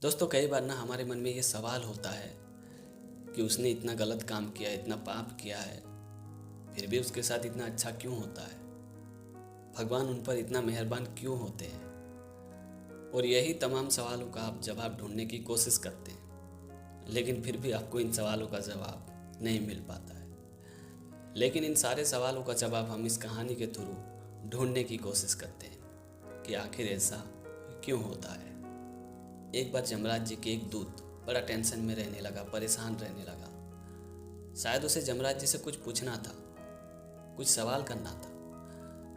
दोस्तों कई बार ना हमारे मन में ये सवाल होता है कि उसने इतना गलत काम किया, इतना पाप किया है, फिर भी उसके साथ इतना अच्छा क्यों होता है। भगवान उन पर इतना मेहरबान क्यों होते हैं। और यही तमाम सवालों का आप जवाब ढूंढने की कोशिश करते हैं, लेकिन फिर भी आपको इन सवालों का जवाब नहीं मिल पाता है। लेकिन इन सारे सवालों का जवाब हम इस कहानी के थ्रू ढूंढने की कोशिश करते हैं कि आखिर ऐसा क्यों होता है। एक बार जमराज जी के एक दूत बड़ा टेंशन में रहने लगा, परेशान रहने लगा। शायद उसे जमराज जी से कुछ पूछना था, कुछ सवाल करना था,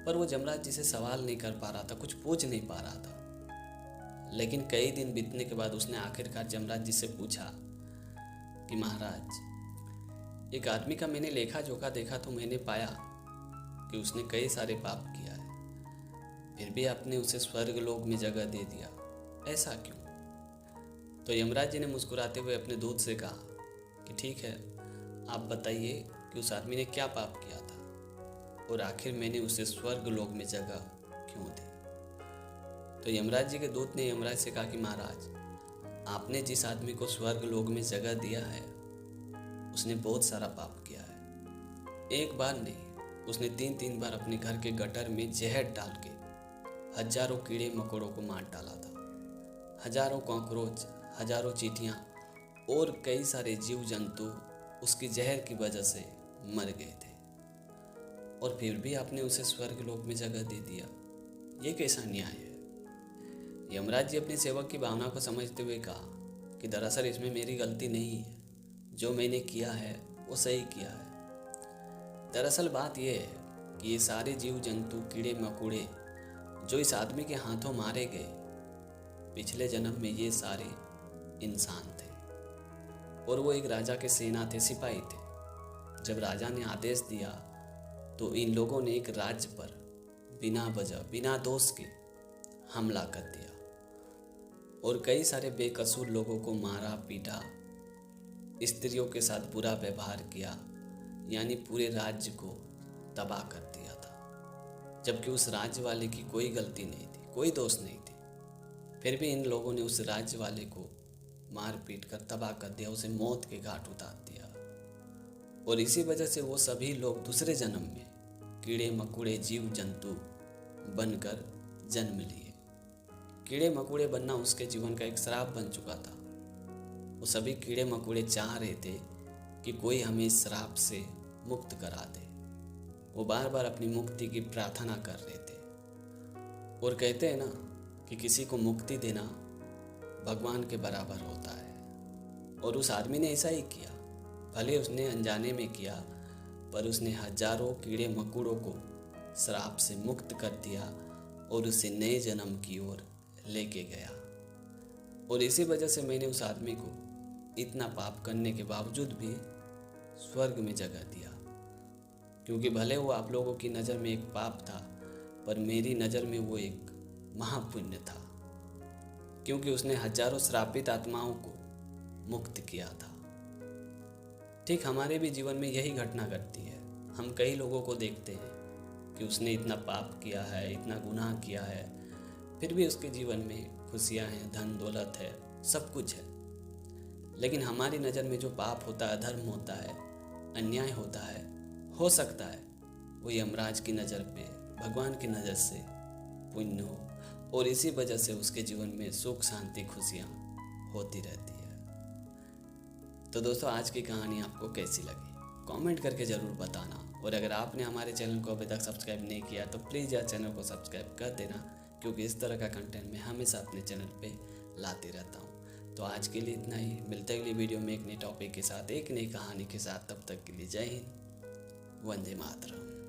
पर वो जमराज जी से सवाल नहीं कर पा रहा था, कुछ पूछ नहीं पा रहा था। लेकिन कई दिन बीतने के बाद उसने आखिरकार जमराज जी से पूछा कि महाराज, एक आदमी का मैंने लेखा जोखा देखा तो मैंने पाया कि उसने कई सारे पाप किया है, फिर भी आपने उसे स्वर्ग लोक में जगह दे दिया, ऐसा क्यों। तो यमराज जी ने मुस्कुराते हुए अपने दूत से कहा कि ठीक है, आप बताइए कि उस आदमी ने क्या पाप किया था और आखिर मैंने उसे स्वर्ग लोक में जगह क्यों दी। तो यमराज जी के दूत ने यमराज से कहा कि महाराज, आपने जिस आदमी को स्वर्ग लोक में जगह दिया है उसने बहुत सारा पाप किया है। एक बार नहीं, उसने 3-3 बार अपने घर के गटर में जहर डाल के हजारों कीड़े मकोड़ों को मार डाला था। हजारों कॉकरोच, हजारों चींटियाँ और कई सारे जीव जंतु उसकी जहर की वजह से मर गए थे, और फिर भी आपने उसे स्वर्ग लोक में जगह दे दिया। ये कैसा न्याय है। यमराज जी अपने सेवक की भावना को समझते हुए कहा कि दरअसल इसमें मेरी गलती नहीं है, जो मैंने किया है वो सही किया है। दरअसल बात यह है कि ये सारे जीव जंतु, कीड़े मकोड़े जो इस आदमी के हाथों मारे गए, पिछले जन्म में ये सारे इंसान थे और वो एक राजा के सेना थे, सिपाही थे। जब राजा ने आदेश दिया तो इन लोगों ने एक राज्य पर बिना वजह, बिना दोष के हमला कर दिया और कई सारे बेकसूर लोगों को मारा, पीटा, स्त्रियों के साथ बुरा व्यवहार किया, यानी पूरे राज्य को तबाह कर दिया था। जबकि उस राज्य वाले की कोई गलती नहीं थी, कोई दोष नहीं थी, फिर भी इन लोगों ने उस राज्य वाले को मार पीट कर तबाह कर दिया, उसे मौत के घाट उतार दिया। और इसी वजह से वो सभी लोग दूसरे जन्म में कीड़े मकोड़े, जीव जंतु बनकर जन्म लिए। कीड़े मकोड़े बनना उसके जीवन का एक श्राप बन चुका था। वो सभी कीड़े मकोड़े चाह रहे थे कि कोई हमें इस श्राप से मुक्त करा दे। वो बार बार अपनी मुक्ति की प्रार्थना कर रहे थे। और कहते हैं ना कि किसी को मुक्ति देना भगवान के बराबर होता है, और उस आदमी ने ऐसा ही किया। भले उसने अनजाने में किया, पर उसने हजारों कीड़े मकोड़ों को श्राप से मुक्त कर दिया और उसे नए जन्म की ओर लेके गया। और इसी वजह से मैंने उस आदमी को इतना पाप करने के बावजूद भी स्वर्ग में जगह दिया, क्योंकि भले वो आप लोगों की नज़र में एक पाप था, पर मेरी नज़र में वो एक महापुण्य था, क्योंकि उसने हजारों श्रापित आत्माओं को मुक्त किया था। ठीक हमारे भी जीवन में यही घटना घटती है। हम कई लोगों को देखते हैं कि उसने इतना पाप किया है, इतना गुनाह किया है, फिर भी उसके जीवन में खुशियां हैं, धन दौलत है, सब कुछ है। लेकिन हमारी नज़र में जो पाप होता है, धर्म होता है, अन्याय होता है, हो सकता है वो यमराज की नज़र पे, भगवान की नज़र से पुण्य हो, और इसी वजह से उसके जीवन में सुख, शांति, खुशियाँ होती रहती है। तो दोस्तों आज की कहानी आपको कैसी लगी कमेंट करके ज़रूर बताना। और अगर आपने हमारे चैनल को अभी तक सब्सक्राइब नहीं किया तो प्लीज़ यार चैनल को सब्सक्राइब कर देना, क्योंकि इस तरह का कंटेंट मैं हमेशा अपने चैनल पे लाते रहता हूँ। तो आज के लिए इतना ही, मिलते अगली वीडियो में एक नई टॉपिक के साथ, एक नई कहानी के साथ। तब तक के लिए जय हिंद, वंदे मातरम।